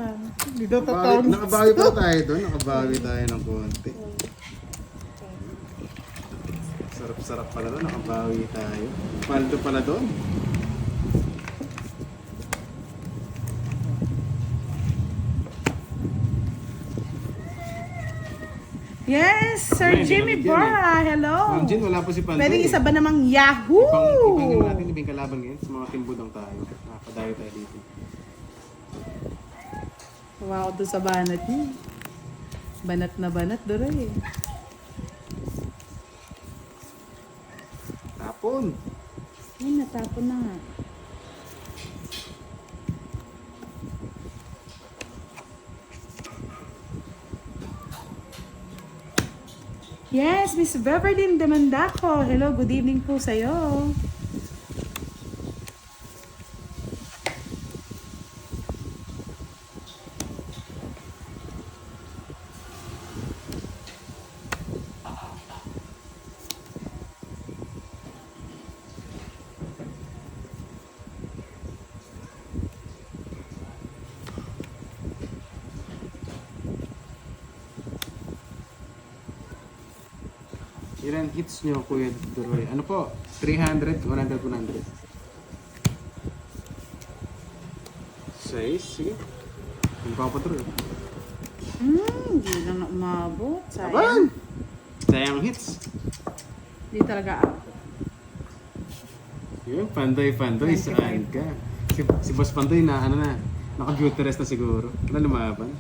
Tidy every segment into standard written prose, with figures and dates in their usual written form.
naman. Hindi daw tatawag. Nakabawi pa tayo doon. Nakabawi tayo ng konti. Sarap-sarap pala doon. Nakabawi tayo. Paldo pala doon. Yes, Sir Hindi Jimmy nabigyan Bora. Hello. Ma'am Jen, wala po si Paldo. Pwede isa eh. ba namang Yahoo? Ibang natin, ibang kalaban ngayon. Sa mga timbudang tayo. Nakapadayo tayo dito. Wow, doon sa banat niya. Banat na banat, Doroy. Tapon. Ay, natapon na nga. Yes, Miss Beverly Demandaco. Hello, good evening po sa'yo. Ilan hits nyo, Kuya Duroy? Ano po? 300, 100, 100. 6, sige. Yung papatrol. Hindi lang na umabot. Aban! Sayang. Sayang hits. Hindi talaga ako. Yun, Pandoy, saan ka? Si Boss Pandoy na, ano na, naka-beauty rest na siguro. Wala lumaban.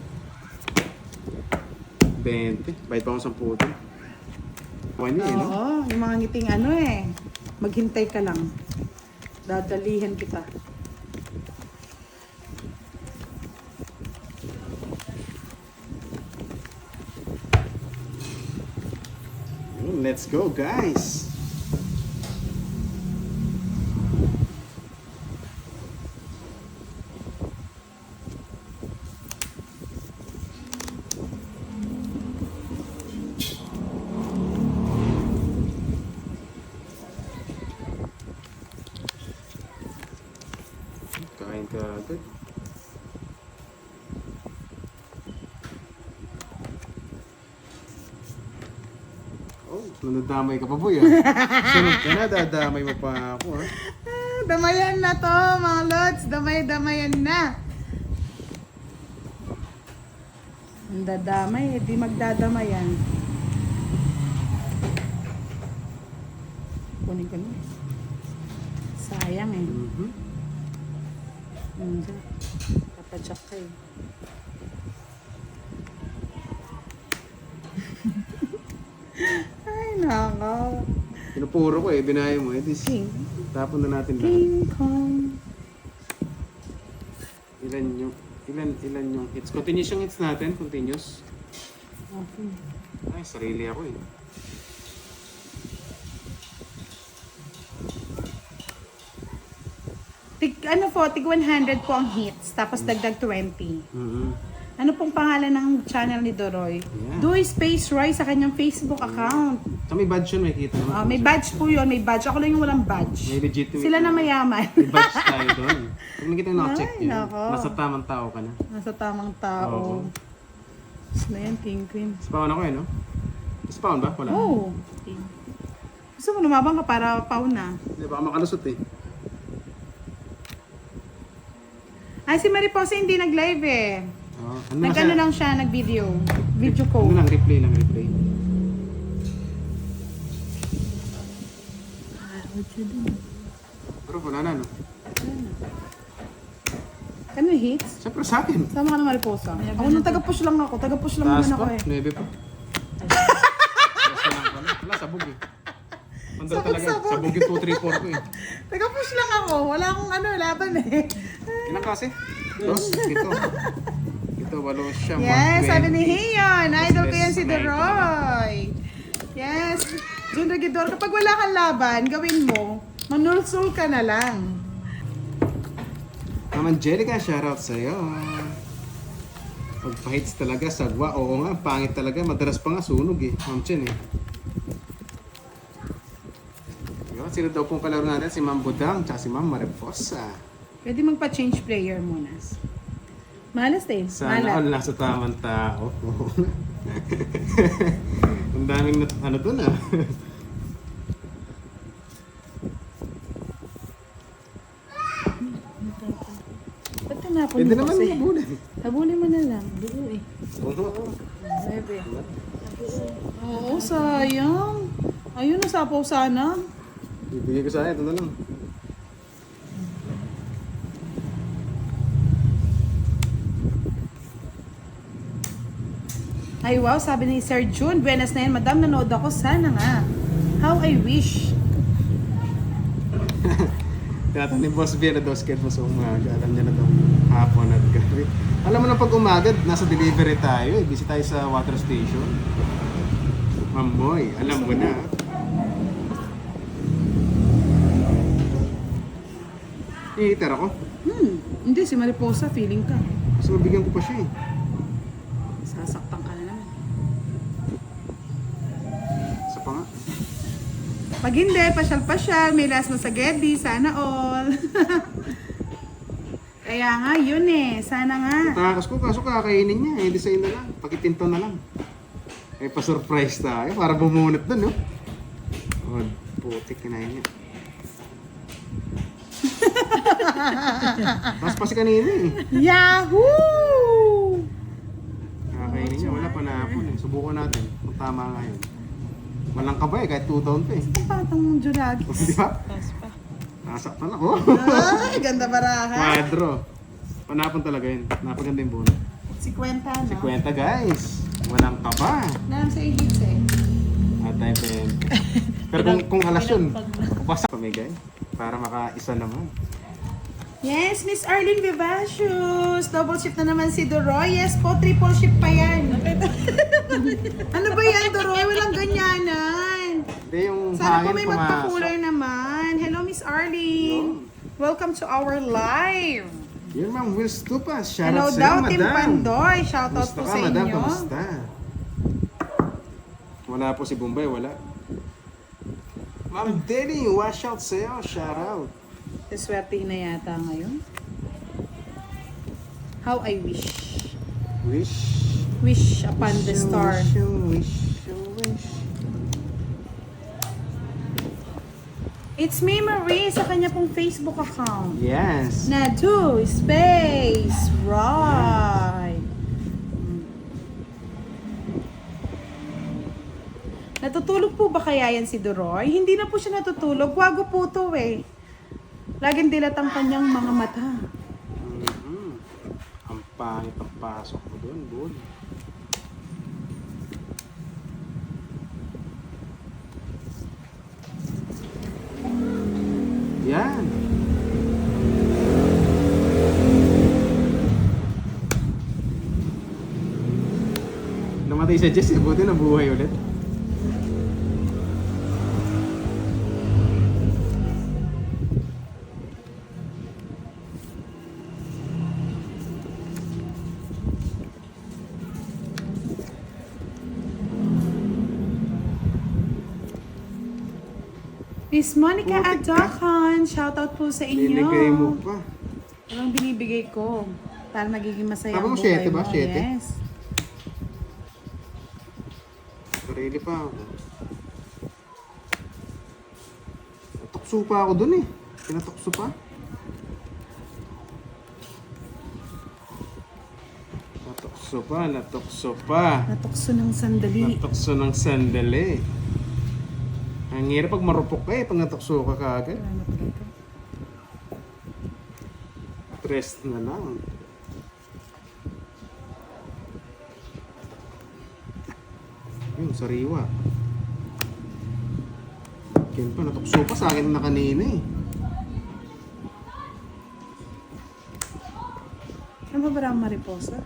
20, bayad pa akong 10. Pwede eh, no? Oo, yung mga ngiting ano eh. Maghintay ka lang. Dadalihan kita. Yun, let's go, guys! Kain ka agad. Oh, nadadamay ka pa, boy, ah. Sunod ka na, dadamay mo pa ako, ha. Damayan na to, mga lods. Damay-damayan na. Ang dadamay, di magdadamayan. Kunin ko na. Sayang eh. Hindi. Papadyak ka eh. Ay, nako. Pinupuro ko eh, binayo mo eh. King. Tapon na natin lahat. King Kong. Ilan yung hits? Continuous yung hits natin, continuous. Okay. Ay, sarili ako eh. Ano po, tig 100 po ang hits, tapos dagdag 20. Ano pong pangalan ng channel ni Doroy? Yeah. Doy Space Roy sa kanyang Facebook account. So may badge yun, may kita naman. May badge po yun, may badge. Ako lang yung walang badge. May legitimate. Sila na mayaman. May badge tayo doon. Pag nakita yung naka-check Ay, yun, nako. nasa tamang tao ka na. Nasa tamang tao. Oo. Na yan, King Queen. Spawn ako eh, no? Spawn ba? Wala. Oh. Gusto mo lumabang ka para pauna na. Hindi, baka makalusot eh. Ay, si Mariposa hindi nag-live eh. Oh, Nag-ano lang siya, nag-video. Video Ano call. lang, replay lang, replay. Pero wala na, no? Ano yung hits? Siyempre sa akin. Sama ka ng Mariposa. Ako nung taga-push lang ako. Taga-push lang Taas naman ako pa, eh. 9 pa. Basta lang pala. Wala, sabog eh. Mandala talaga, Sabog. sabog yung 2, 3, 4 ko eh. Taga-push lang ako. Wala akong ano, laban eh. Ilang klase? 2, 7, 8, 8, 8, 9, 10. Yes, sabi ni Hiyon. Idol ko yan si Business Doroy. Yes. Jun Regidor, kapag wala kang laban, gawin mo, manulsul ka na lang. Ma'am Angelica, shoutout sa'yo. Pagpahits talaga, sagwa. Oo nga, pangit talaga. Madalas pa nga sunog eh. Ma'am Chen eh. Yun, sino daw pong kalaro natin? Si Ma'am Budang, tsaka si Ma'am Mariposa. Pwede magpa-change player muna. Malas din. Sana all nasa tamang tao. Ang daming ano to na. Ba't tinapon Pwede mo naman kasi? mabulan. Habulin mo na lang. Buo eh. Oo. Bebe. Oo, sayang. Ayun, nasapaw sana. Bibigay ko sana, ito na lang. Ay wow, sabi ni Sir June, buenas na yan, madam, nanood ako, sana nga. How I wish. Tiyatan ni Boss B na daw schedule sa umaga. Alam niya na daw hapon at gabi. Alam mo na pag umaga, nasa delivery tayo eh. Busy tayo sa water station. Mamoy, alam mo na. I-heater ako. Hindi, si Mariposa, feeling ka. Kasi mabigyan ko pa siya eh. Sasaktan ka na naman. Isa pa nga. Pag hindi, pasyal-pasyal, may last na sa Geddy, sana all. Kaya nga, yun eh, sana nga. Takas ko, kaso kakainin niya eh. Design na lang. Pakitinto na lang. Eh, pa-surprise tayo. Para bumunot dun, no? Oh, putik, kinain niya. Tapos pa si kanina eh. Yahoo! Kakainin niya, wala pa naapon eh. Subukan natin kung tama nga yun. Walang kabay, kahit 2 taon pa eh. Ito patang Junagi. Di ba? Nasaktan ako. Ay, ganda baraha. Quadro. Panapon talaga yun. Napaganda yung buno. 50, no? 50 guys. Walang kaba. Nalang sa igits eh. At tayo pero kung alas yun, upasa pamigay. Para makaisa naman. Yes, Miss Arlene Vivacious. Double shift na naman si Doroy. Yes po, triple shift pa yan. Ano ba yan, Doroy? Walang ganyanan. Hindi yung Sana po hangin may pumasok. magpakulay naman. Hello, Miss Arlene. Welcome to our live. Yun ma'am, Wills Tupas. Shout Hello out daw, sa'yo, Team madam. Pandoy. Shout out Kamusta po ka, sa madam? inyo. Kamusta? Wala po si Bombay, wala. Ma'am Denny, wash out sa'yo. Shout out. Swerte na yata ngayon. How I wish. Wish. Wish upon the Wish, star. wish, wish. It's me, Marie, sa kanya pong Facebook account. Yes. Nadu space right. Natutulog po ba kaya yan si Doroy? Hindi na po siya natutulog. Wago po to eh. Laging dilat ang kanyang mga mata. Ang pangit ang pasok mo doon, bud. Yan. Namatay si Jess, buti nabuhay ulit. Miss Monica Putik ka. Adakan, shoutout po sa inyo. Binigay mo pa. Anong binibigay ko? Para magiging masaya Tama ang mo, buhay 7 ba? mo. 7? Yes. Sarili pa ako. Natukso pa ako dun eh. Pinatukso pa. Natukso pa, natukso pa. Natukso ng sandali. Natukso ng sandali. Ang hirap pag marupok ka eh, pag natukso ka kaagad. Wala na pala ito. Stress na lang. Yun, sariwa. Yan pa, natukso pa sa akin na kanina eh. Ano ba ang mariposa?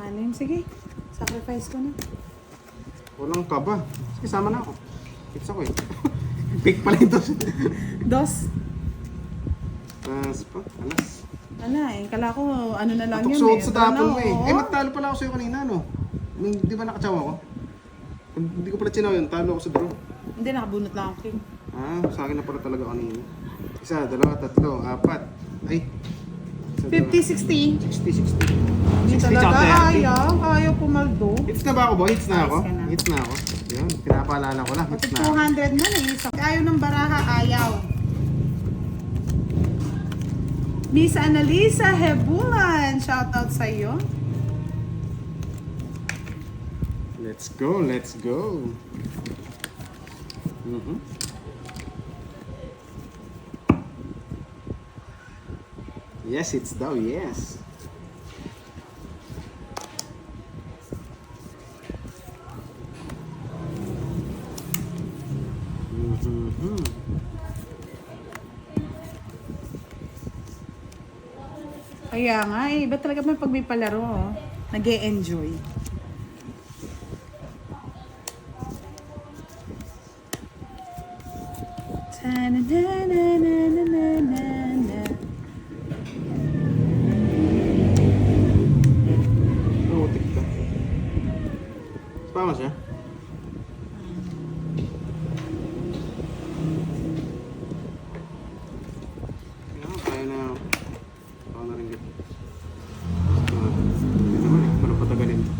Anim. Sige. Sacrifice ko na. Walang kaba. Sige, sama na ako. Tips ako eh. Pick pala ito. Dos. Tapos pa, alas. Ala eh. Kala ko ano na lang yun Natukso eh. sa tapon mo eh. Oo. Eh, magtalo pala ako sa'yo kanina, no? Di ba nakatsawa ko? Hindi ko pala chinaw yun, talo ako sa draw. Hindi, nakabunot lang ako. King. Ah, sa akin na pala talaga kanina. 1, 2, 3, 4. Ay, 50-60. 60-60. Hindi 60 tsaka talaga 30. ayaw pumaldo. Hits na ba ako, boy? Hits na ako? Ayos ka na. Hits na ako. Yun, pinapaalala ko lang. Pati Hits na ako. 200 na naisip. Ayaw ng baraha, ayaw. Miss Annalisa Hebulan, shoutout sa iyo. Let's go, let's go. Mhm. Yes, it's daw, yes. Mhm. Kaya nga eh, iba talaga may pag may palaro, oh. Nag-e-enjoy. Ta-na-na-na-na-na-na-na. Putik ka. Spama siya? Kaya na. Ako na rin dito. Hindi naman eh. Parang patagalin to.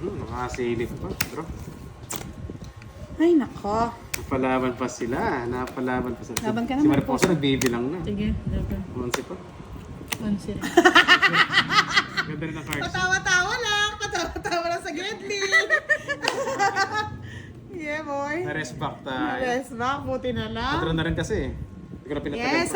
Nakasilip pa, bro. Ay, nako. Napalaban pa sila. Napalaban pa sila. Laban ka Si naman Mariposa nagbibilang na. Sige, dapat. Monsi pa. Onse. Ganda rin ang cards. Patawa-tawa lang. Patawa-tawa lang sa Gedli. Yeah, boy. Na-rest back tayo. Yes, back. Buti na lang. Patron na rin kasi. Hindi ko na pinatagal. Yes,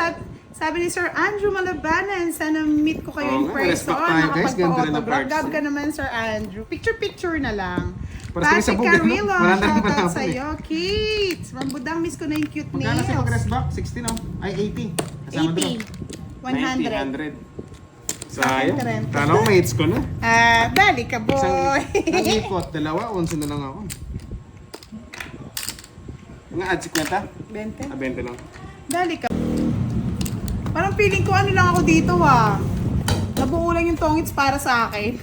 sabi ni Sir Andrew Malabanan, sana meet ko kayo Oo in nga, person. respect tayo, guys. Ganda rin ang Nakapagpa-autograph. cards. Gab ka naman, Sir Andrew. Picture-picture na lang. Para sa Pati isang bugan, no? Carilo, Wala na rin shoutout manapon sa'yo. Kate, Rambudang, miss ko na yung cute Magkano sa nails. mag-rest back? 60 no? Ay, 80. Kasama 80. 100. 100. Sayang. 30. Kala ko mates ko na. Dali ka, boy. Isang ipot, dalawa, 11 na lang ako. Mga add 50? 20. 20 lang. Dali ka. Parang feeling ko ano lang ako dito, ah. Nabuo lang yung tongits para sa akin.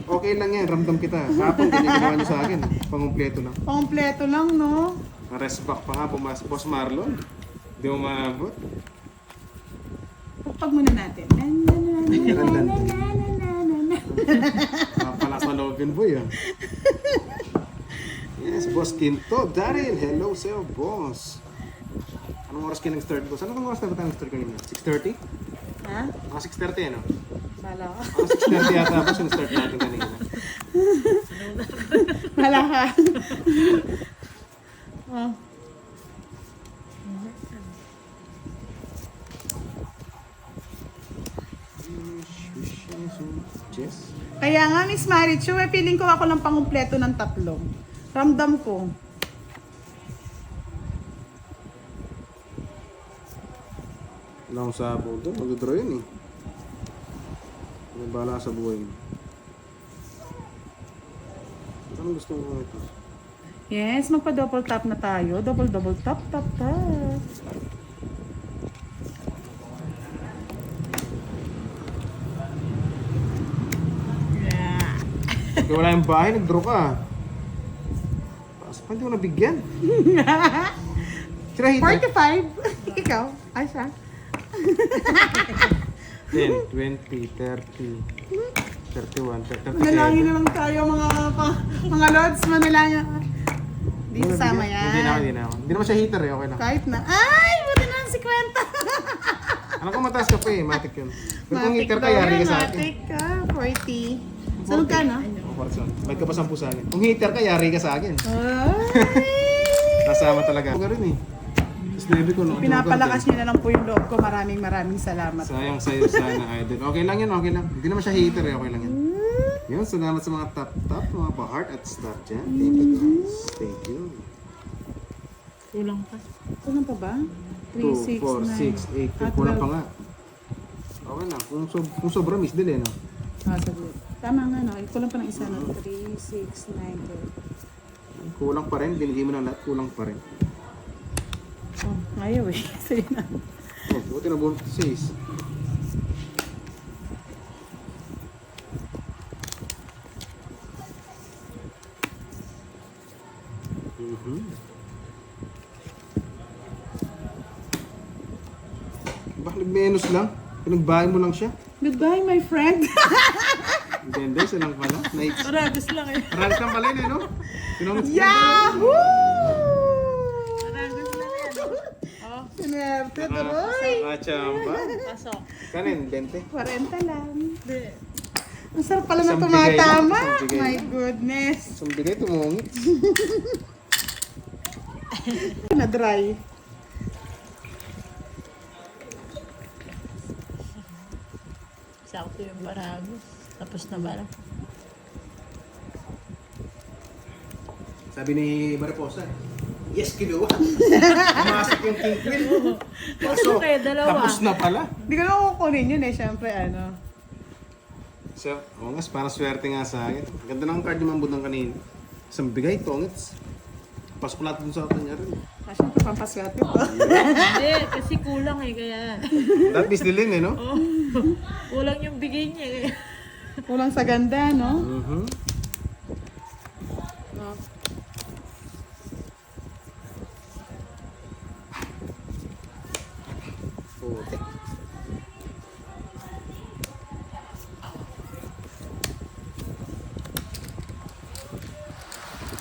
Okay lang yan, ramdam kita. Kapon, piniginawa niyo sa akin. Pangumpleto lang. Kompleto lang, no? Na-rest back pa nga, Boss Marlon. Hindi mo maabot. Pagpag muna natin. Palas na Logan Boy ah. Yes, Boss Quinto. Daryl, hello sa'yo, boss. Anong oras kayo nag-start, boss? Anong oras na ba tayo nag-start kanina? 6:30? Ha? Mga 6:30 ano? Bala ka. Mga 6:30 yata boss yung start natin kanina. Bala ka. Oh. Yes. Kaya nga, Miss Marichu, feeling ko ako lang pangumpleto ng 3. Ramdam ko. Wala akong sabaw doon. Mag-draw yun eh. May bala sa buhay mo. Anong gusto mo ito? Yes, magpa-double tap na tayo. Double tap, tap, tap. Kaya wala yung bahay, nag-draw ka. Pas pa, hindi mo nabigyan. Sira hita. 45. Ikaw? Ay, siya. 10, 20, 30, 31, 37. Manalangin na lang tayo, mga lords. Manalangin. Di kasama yan. Hindi na ako. Hindi naman siya hitter eh, okay lang. Kahit na. Ay, buti na si Kwenta. Alam ko mataas ka pa eh, matik yun. Pero kung hitter ka, daw yari ka yan, sa akin. matik ka. 40. Saan ka na? Oh, Parson. Ba't ka pa 10 sa akin? Kung hitter ka, yari ka sa akin. Ay. Kasama talaga. Ako rin eh. Tapos nabi ko, no, Pinapalakas niyo na lang po yung loob ko. Maraming salamat. sayang sa'yo sana, idol. Okay lang yun, okay lang. Hindi naman siya hater eh, okay lang yan. Yun, salamat sa mga top, mga pa-heart at star dyan. Thank you guys. Thank you. Kulang pa. Kulang pa ba? 2, 4, 6, 8, kulang pa nga. Okay lang, kung sobra miss din eh, no? Saglit. Tama nga, no? Kulang pa ng isa, no? 3, 6, 9, 10. Kulang pa rin, binigay mo ng lahat, kulang pa rin. Oh, ayaw eh. Sige na. Oh, buti na buong 6. Bakit menos lang? Pinagbahay mo lang siya? Goodbye, my friend. Hindi, isa lang pala. Maragos lang eh. Marami kang pala yun, no? Pinangit ka Yahoo! Maragos lang yan. Oh, Sinerte, Doroy. Nakachamba. pasok. Kanin, 20. 40 lang. Hindi. Ang sarap pala na Isang bigay tumatama. lang, isang bigay My lang. goodness. Isang bigay, tumungit. Na-dry. Sakto yung maragos. Tapos na ba? Sabi ni Mariposa, yes, kinuha. Pumasok yung king queen. Pasok. Okay, dalawa. Tapos na pala. Hindi ko na kukunin yun eh. Siyempre, ano. So, oo nga, parang swerte nga sa akin. Ganda ng card yung mambudang kanina. Isang bigay, tongits. Pasok natin dun sa kanya rin. Ah, siyempre, pampaswerte to. Hindi, kasi kulang eh. Kaya, That is the lin, eh, no? oh, kulang yung bigay niya eh. Kulang sa ganda, no? Mhm. No. Puti.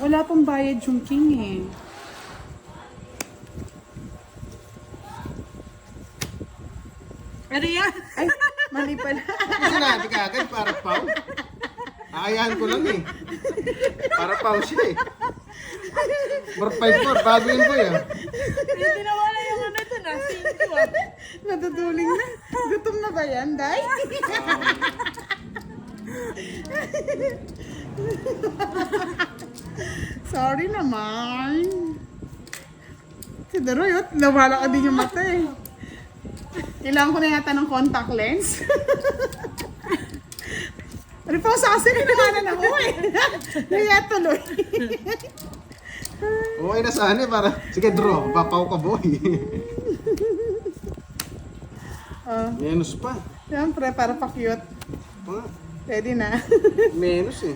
Wala pong bayad yung king eh. Ano yan? Ay, mali pala. Sinabi ka agad, para pau. Aayahan ko lang eh. Para pau siya eh. 454, bago yun po yan. Hindi na wala yung ano ito na. 5 ah. Natutuling na. Gutom na ba yan, Day? Sorry naman. Si Daroy, nawala ka din yung mata eh. Kailangan ko na yata ng contact lens. Ano pa sa kasi nilakanan ako eh. Naya tuloy. Okay na sana eh, para, sige draw, papaw ka boy. Menos pa. Siyempre, para pa-cute. Pa, Pwede na. menos eh.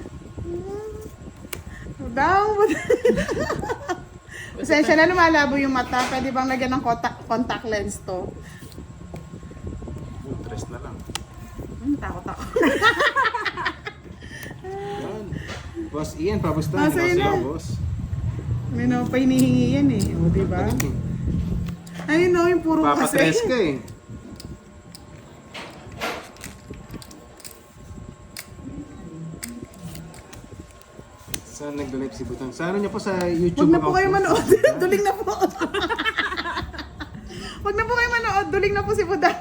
Daw. Pasensya na, lumalabo yung mata. Pwede bang lagyan ng contact lens to? Interest na lang. Takot ako. Yan. Boss Ian, pabusta. Ah, sa'yo na. Boss. May no, pa hinihingi yan eh. O, diba? Ay, no, yung puro Papatres kasi. ka eh. Saan nag-donate si Butang? Sa ano niya po sa YouTube Huwag na po account kayo niya? manood. Duling na po. Huwag na po kayo manood. Duling na po si Budang.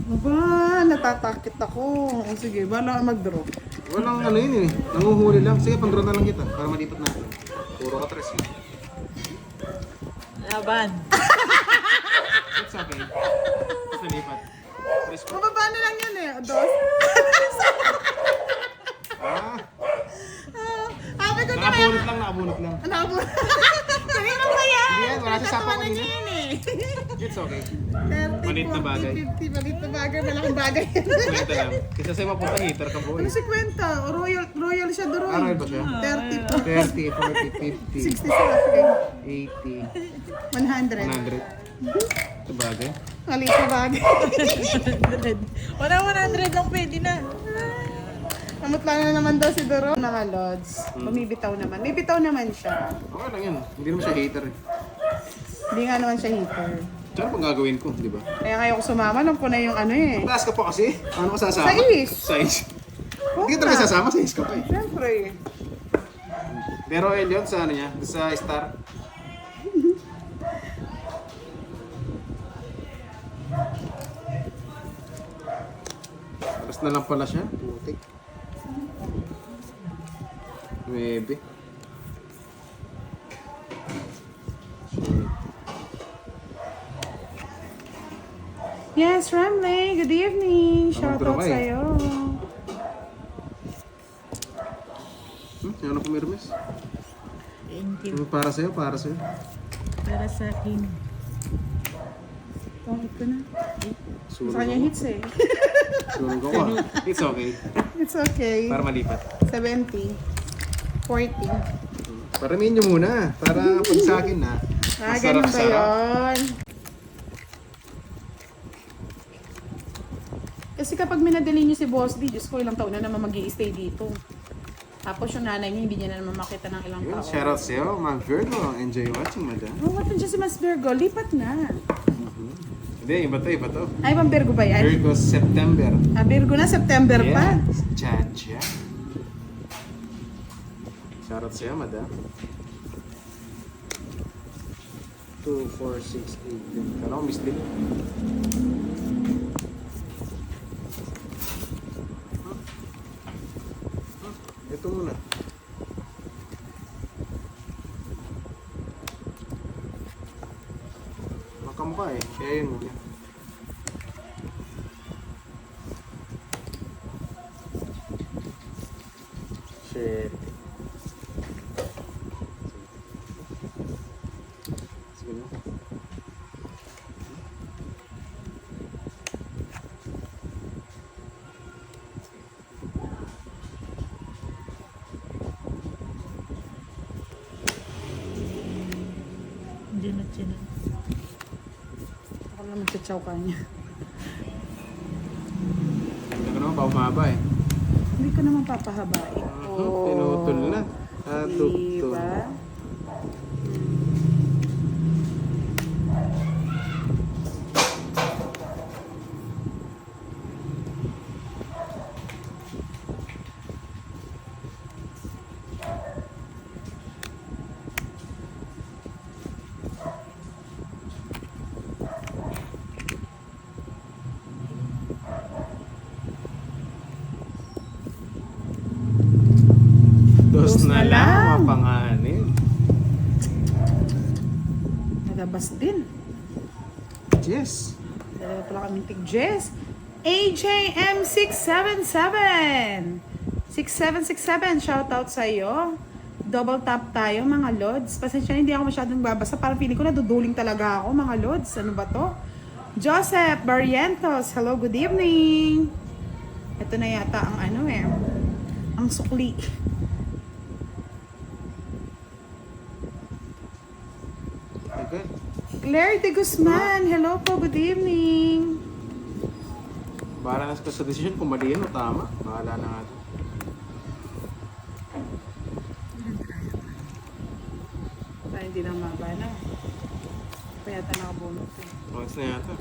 Aba, natatakit ako. O sige, bala ka mag-draw. Walang ano yun eh. Nanguhuli lang. Sige, pang-draw na lang kita para malipat natin. Puro ka tres eh. Laban. It's okay. Tapos nalipat. Tres ko. Mababa na lang yun eh. Dos. Ah, Sabi ko na kaya. nakabunot lang. Anak mo. Kanina ba yan? Hindi yan, wala sa sapa Tatawa na kanina. niya yan eh. It's okay. 30, Maliit na bagay. 40, 50, maliit na bagay, malaking bagay. Kwenta lang. Kasi sa'yo mapunta heater ka boy. Ano si Kwenta? Royal siya, Doroy. Aral ba siya? 30 po. 30, 40, 60 50, siya. 80, 100. 100. Ito bagay. Maliit na bagay. 100. Wala 100 lang pwede na. Kamot lang na naman daw si Doroy. Mga lods. Bumibitaw naman. May bitaw naman siya. Okay lang yan. Hindi naman siya hater eh. Hindi nga naman siya heater. Tsaka pang gagawin ko, di ba? Kaya ngayon ko sumama, nung po na yung ano eh. Taas ka pa kasi. Ano ka sasama? Sais. Sais. Oo Hindi ka nga. talaga sasama, sais ka pa eh. Siyempre. Pero ayun yun sa ano niya, sa star. Tapos na lang pala siya. Putik. 9. Yes, Ramley. Good evening. Mag-draw Shoutout ka eh. sa'yo. Ano pumirmes? Thank you. Para sa'yo, para sa'yo. Para sa akin. Pangit ko na. Sunog Sa kanya ako. hits eh. Sunog ako. It's okay. It's okay. Para malipat. 70. 40. Paramihin nyo muna. Para pag sa akin na. Ganun ba yun? Kasi kapag minadali niyo si Boss D, Diyos ko, ilang taon na naman mag-i-stay dito. Tapos yung nanay niya, hindi niya na naman makita ng ilang Yun, taon. shoutout sa'yo, Ma'am Virgo. Enjoy watching, madam. Oh, what siya si Mas Virgo? Lipat na. Hindi, iba to. Ay, pang Virgo ba yan? Virgo September. Ah, Virgo na, September pa. Yes, Chacha. Shoutout sa'yo, madam. 2, 4, 6, 8. Kala ko miss din. Ito muna. Makamukha eh. Kaya yun muna. Shit. Sige na. Hindi na siya. Ako lang magtsatsaw ka niya. Hindi ka naman pa umaba eh. Hindi ko naman papahabain. Pinutol na. Tugtog. Diba? Dos na na lang, lang. mapanganib. Nagabas din. Yes. Dalawa pala kaming tig-Jess. AJM677. 6767, shoutout sa iyo. Double tap tayo mga lods. Pasensya na, hindi ako masyadong babasa. Parang feeling ko naduduling talaga ako mga lods. Ano ba to? Joseph Barrientos, hello, good evening. Ito na yata ang ano eh. Ang sukli. Okay. Claire de Guzman, hello po, good evening. Bahala na sa decision kung mali yan o tama. Bahala na nga. Ay, hindi na mabana. Kaya yata nakabunot eh. Once na yata.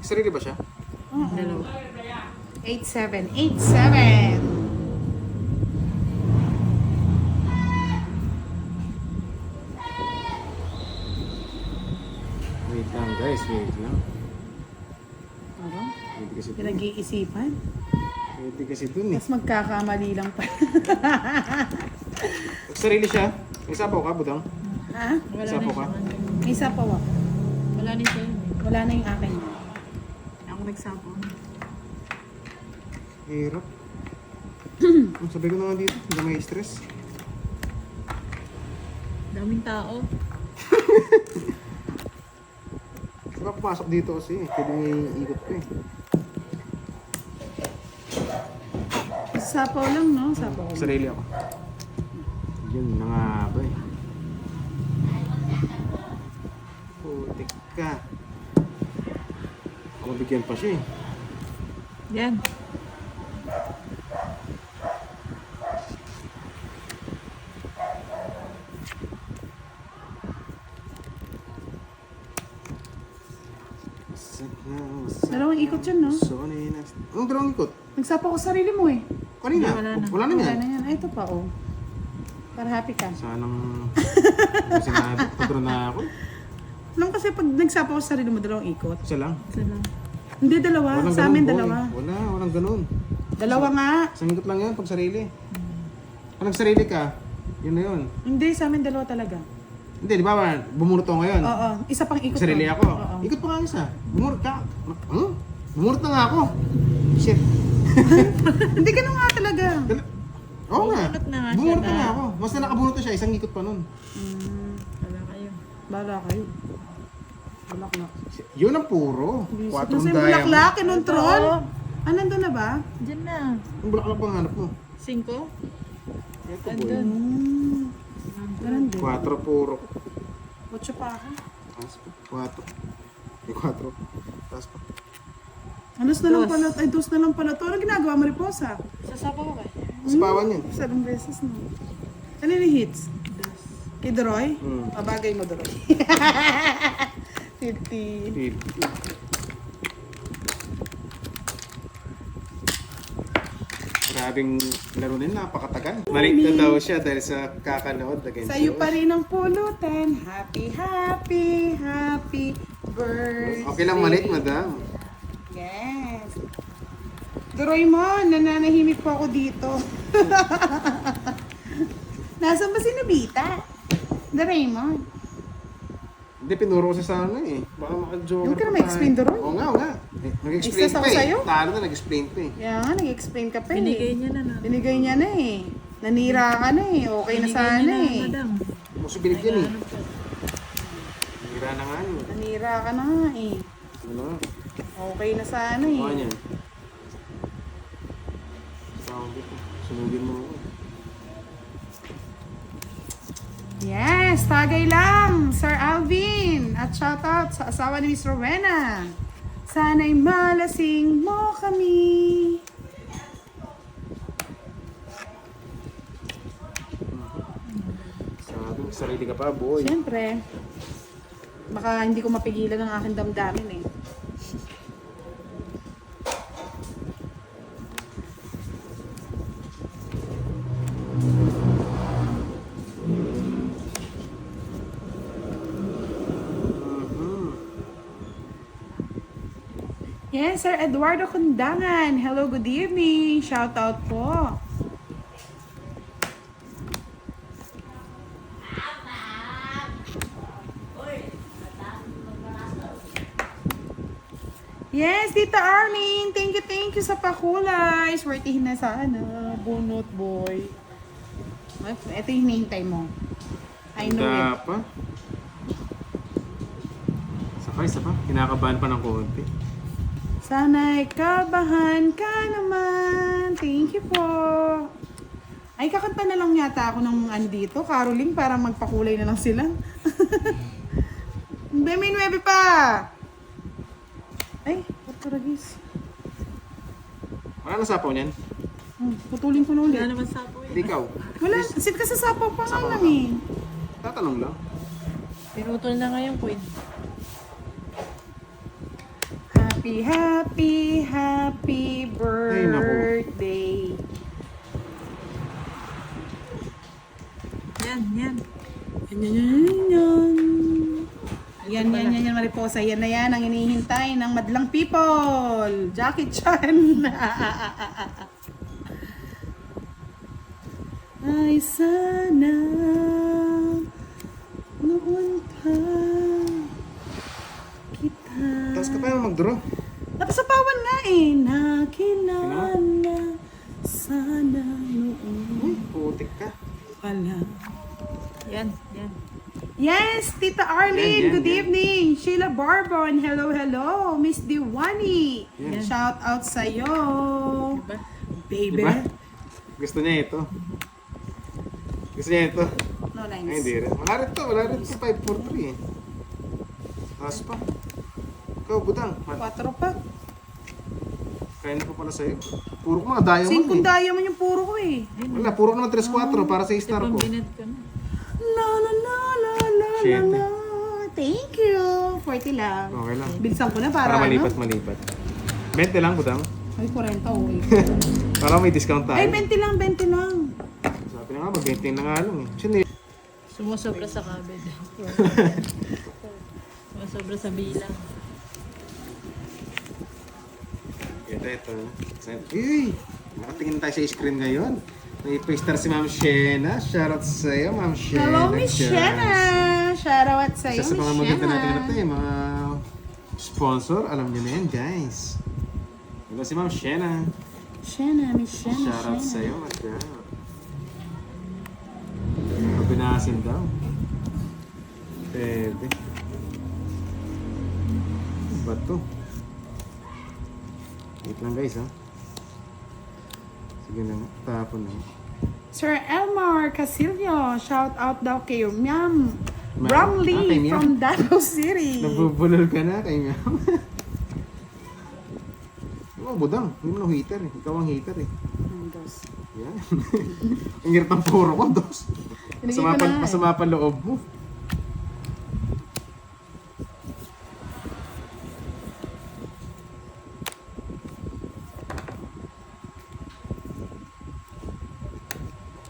Sarili ba siya? Oo. Dalawa. 8787. Wait lang guys, wait lang. Ano? Pwede kasi dun. Pinag-iisipan. Pwede kasi dun eh. Tapos magkakamali lang pa. Pag sarili siya, may sapaw ka, budang? Ha? Wala Isa na po siya. ka? May sapaw ako. Wala na siya. Wala na yung akin. Ako nagsapaw. Hirap. Sabi ko naman dito, hindi may stress. Daming tao. Saka pumasok dito kasi, pwede may ikot ko eh. Sapaw lang, no? Sapaw. Sarili ako. Yun na nga ba eh. Putik ka. Ako bigyan pa siya eh. Yan. Dalawang ikot yun, no? Anong dalawang ikot? Nagsapaw ko sarili mo eh. Kanina? Wala na. Wala na Wala yan. na yan. Ay, ito pa, oh. Para happy ka. Sanang sinabi, patro na ako. Alam kasi pag nagsapaw ko sarili mo, dalawang ikot. Isa lang. Isa lang. Hindi, dalawa. Walang Sa ganun, amin, boy. dalawa. Walang ganun. Dalawa nga. Isang ikot lang yan pag sarili. Pag nagsarili ka, yun na yun. Hindi, sa amin dalawa talaga. Hindi, di ba? Bumurot ako ngayon. Oo. Isa pang ikot. Sarili to. ako. Oo. Ikot pa nga isa. Bumurot ka. Bumurot na nga ako. Shit. Hindi, ganun nga talaga. Oo nga. Bumunot na nga siya Bumunot na na. nga ako. Basta nakabunot na siya, isang ikot pa nun. Wala kayo. Bala kayo. Bulaklak. Yun ang puro. Nasa Quattro yung diamond. bulaklak, kinontrol. Oo. Ah, nandun na ba? Diyan na. Ang bulaklak pang hanap mo. 5? Ito boy. Andun. Ganun din. 4 puro. 8 pa ako. Taas pa. 4. May 4. Taas pa. Anos na lang Dos. pala, ay dos na lang pala to. Ano ginagawa, Mariposa? Sasapaw ka. Sa bawan yan. Salang beses na. Ano yung hits? Kay Doroy? Hmm. Pabagay mo, Doroy. 50. 50. Grabing laro din, napakatagal. Malik na daw siya dahil sa kakanood against Sa'yo pa rin ang pulutan. Happy, happy, happy birthday. Okay lang maliit, madam. Yes. Doroy mo, nananahimik po ako dito. Nasaan ba si Nobita? Doraemon. Hindi, pinuro ko siya sa ano eh. Baka maka-joker. Huwag ka na pa ma-explain, tayo. Doroy. Oo nga, oo nga. Nag-explain Isa pa ako eh. sa'yo? Talo na, nag-explain pa eh. Kaya nga, nag-explain ka pa eh. Binigay niya na na. Binigay niya na eh. Nanira ka na eh. Okay na Binigay sana niya na, eh. madam. Muso binigyan eh. Ano po? Hira na nga yun. Nanira ka na nga eh. Ano? Okay na sana eh. Mukha niyan. Sound ito. Sunugin mo ako. Yes, tagay lang, Sir Alvin. At shoutout sa asawa ni Miss Rowena. Sana'y malasing mo kami. Sabi, sarili ka pa, boy. Siyempre, baka hindi ko mapigilan ang aking damdamin eh. Mhm. Yes, Sir Eduardo Kundangan. Hello, good evening. Shout out po. Yes, Tita Arlene. Thank you sa pakulay. Swertihin na sana. Bunot boy. Ito yung hinihintay mo. I know it. Handa pa. Isa pa. Kinakabahan pa ng konti. Sana'y kabahan ka naman. Thank you po. Ay, kakanta na lang yata ako ng andito, caroling, para magpakulay na lang sila. May 9 pa. Ay, Portugis. Wala na sapaw niyan. Putulin ko na ulit. Wala naman sapo Hindi eh. ikaw. Wala, sit ka sa sapaw pa nga Sapaw lang ka. eh. Tatanong lang. Pinutol na nga yung queen. Happy, happy, happy Ay, naku. birthday. Yan, yan. Yan, Mariposa. Yan na yan ang inihintay ng madlang people. Jackie Chan. Ay, sana noon pa kita. Tapos ka pa yung mag-draw. Napasapawan nga eh. Nakilala sana noon Uy, putik ka. pala. Yan, yan. Yes, Tita Arlene, Yan, good yan. evening. Sheila Barbon, hello, hello. Miss Diwani, Yan. shout out sa'yo. Diba? Baby. Diba? Gusto niya ito. Gusto niya ito. No Ay, lines. hindi rin. Wala rin to. 543 eh. Taas pa. Ikaw, Budang. 4 pa. Kaya na pa pala sa'yo. Puro ko mga diamond 5 eh. diamond yung puro ko eh. Wala, puro naman 3-4 para sa star ko. Pambinet ka na. La la la la la la Shit. la. Thank you. 40 lang. Okay lang. Bilisan ko na Para para, malipat. 20 lang, Budang. Ay, 40 oh eh. Para may discount tayo. Ay, 20 lang, 20 lang. Sabi na nga ba, 20 na nga lang eh. Sino yun? Sumusobra sa kabed. Sumusobra sa bilang. Ito. Uy! Nakatingin tayo sa screen ngayon. May pa-star si Ma'am Shena. Shoutout sa'yo, Ma'am Shena. Hello, Miss Shena. Shout out sa'yo, Isa sa mga Miss maganda natin Shena. ano to eh, mga sponsor. Alam niyo na yan, guys. Diba si Ma'am Shena? Shena, Miss Shena. Shoutout Shena. sa'yo, madam. Maasim daw. Pwede. Ano ba to? Wait lang guys ha. Sige na nga. Tapon na. Sir Elmar Casillo, shout out daw kay Ma'am Ma'am? Bramley Ah, kay Ma'am. from Davao City. Nabubulol ka na kay Meow. Oh, budang. Hindi mo na heater eh. Ikaw ang heater eh. Yan. Ang hirap ng puro ko, dos. Pinigil ko na eh. Masama pa loob mo.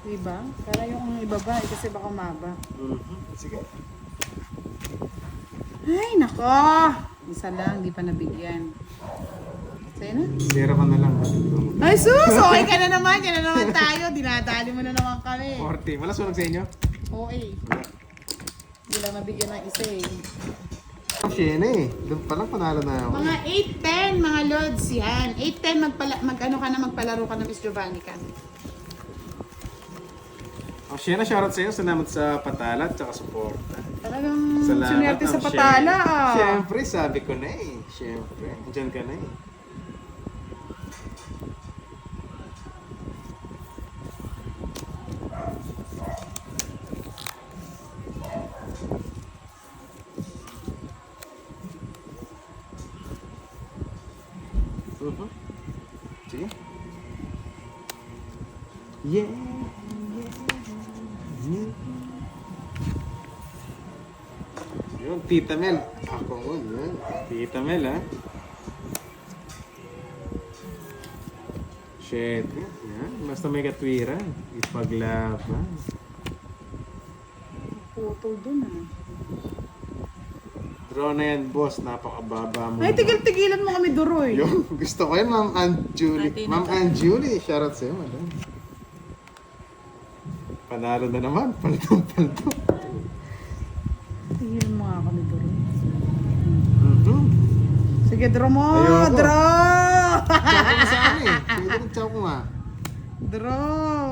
Diba? Para yung ibaba eh, kasi baka maba. Sige. Ay, nako! Isa lang, di pa nabigyan. Sa'yo na? Zero ka na lang. Ay, sus! Okay ka na naman. Yan na naman tayo. Dinadali mo na naman kami. 40. Wala sunog sa inyo? Okay. Hindi lang nabigyan ng isa eh. Siya na eh. Doon pa lang panalo na ako. Mga 8-10, mga lods. Yan. 8-10, magpalaro ka na Miss Giovanni ka. Oh, siya na shoutout sa iyo. Salamat sa patala at saka suporta. Talagang Salamat. sunerte sa Ma'am patala Sherry. ah. Siyempre, sabi ko na eh. Siyempre. Diyan ka na eh. Sige. Yeah. Yun, Tita Mel. Ako mo, yun. Tita Mel, ha? Shit. Yan. Basta may katwiran. Ipaglaban. Photo dun ah. Draw na yan, boss. Napakababa mo. Ay, tigil-tigilan mo kami duroy. Yun, gusto ko yan, Ma'am Ann Julie. Ate, Ma'am Ann Julie, shoutout sa'yo, madam. Panalo na naman. Paldo. Tigilan mo nga kami duroy. Mhm. Sige, draw mo! Ayoko. Draw! Chow ko na sana eh. Pwede rin chow ko nga. Draw!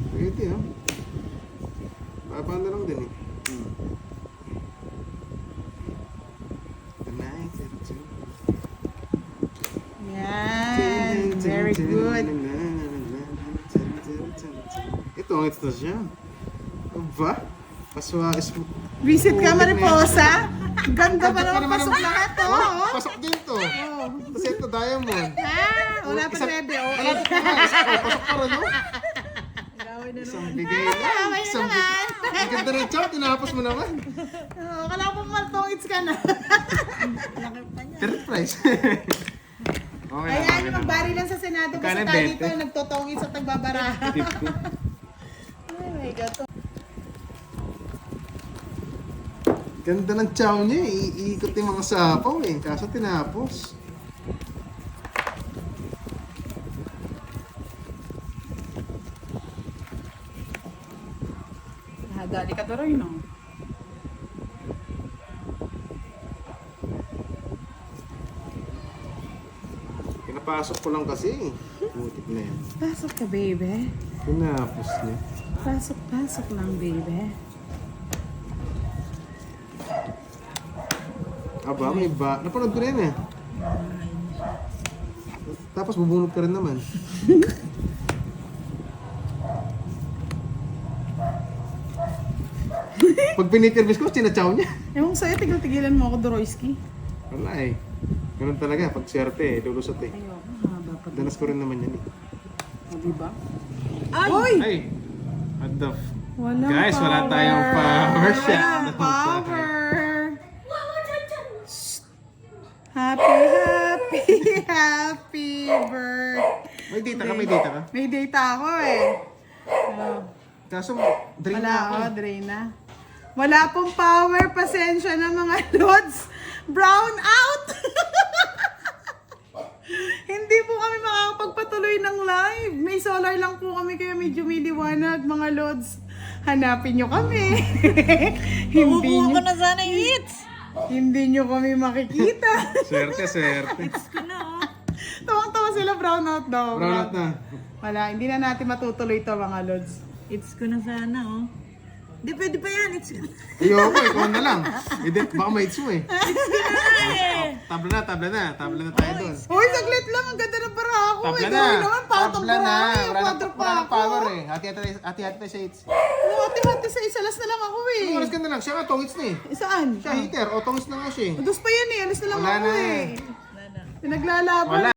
Pwede, oh. Baba na lang din eh. Yan! Very good. Ito, ito siya. Aba? Paswais mo. Visit ka, Mariposa? Ganda pa Ganda pa naman naman pasok ang- lahat, Oh, oh! pasok din to. Tapos ito, diamond. Ah, wala pa Isang- 9, oh. Wala pa pasok pa rin, oh. Gawin na Isang naman. bigay lang. Gawin na Isang naman. bigay. Ang ganda ng chow, tinapos mo naman. Oh, kala ko maltongits ka na. Third prize. Okay Ayan, okay yung magbari lang sa Senado kasi Kaya tayo 20. dito nagtotongits at nagbabara. 50. Oh my God. Ganda ng chow niya eh. Iikot yung mga sapaw eh. Kaso tinapos. Dali ka tuloy, no? Pinapasok ko lang kasi. Butik na yan. Pasok ka, baby. Tinapos niya. Pasok lang, baby. Aba, may ba? Napanood ko na yan eh. Tapos bubunod ka rin naman. Pag pinikirmis ko, sinachow niya. Ewan sa'yo, tigil-tigilan mo ako, Doroyski. Wala eh. Ganun talaga. Pag swerte eh, lulusot eh. Ayoko, haba pa. Danas ko rin naman yan eh. O, diba? Ay! Ay! What the f... Walang Guys, wala power. tayong power shot. Walang power. Shh. Happy birthday. May data ka, may data ka. May data ako eh. Oh. Kaso, drain Wala na ako. ako, drain na. Wala pong power, pasensya na mga lods. Brown out! Hindi po kami makakapagpatuloy ng live. May solar lang po kami kaya medyo may liwanag mga lods. Hanapin nyo kami. hindi Uubuhan ko nyo, na sana yung hits. hindi nyo kami makikita. Swerte, swerte. Ko na, oh. Tawang-tawa sila brown out daw. Brown out na. Wala, hindi na natin matutuloy to mga lods. Hits ko na sana, oh. Di pwede pa yan. It's Ayoko, ikaw na lang. Baka maits mo eh. Tabla na tayo doon. Hoy, saglit lang. Ang ganda ng bara ako. Tabla eh. na. Gawin naman, patong Tabla na. bara. Wala Quadro pa na ako. power eh. Hati-hati tayo sa 8. Hati-hati sa isalas na lang ako eh. Oras ka na lang. Siya nga, tongits na eh. Saan? Siya heater. O, tongits na nga siya eh. Dos pa yan eh. Alis na lang Wala ako na. eh. Pinaglalaban. Wala.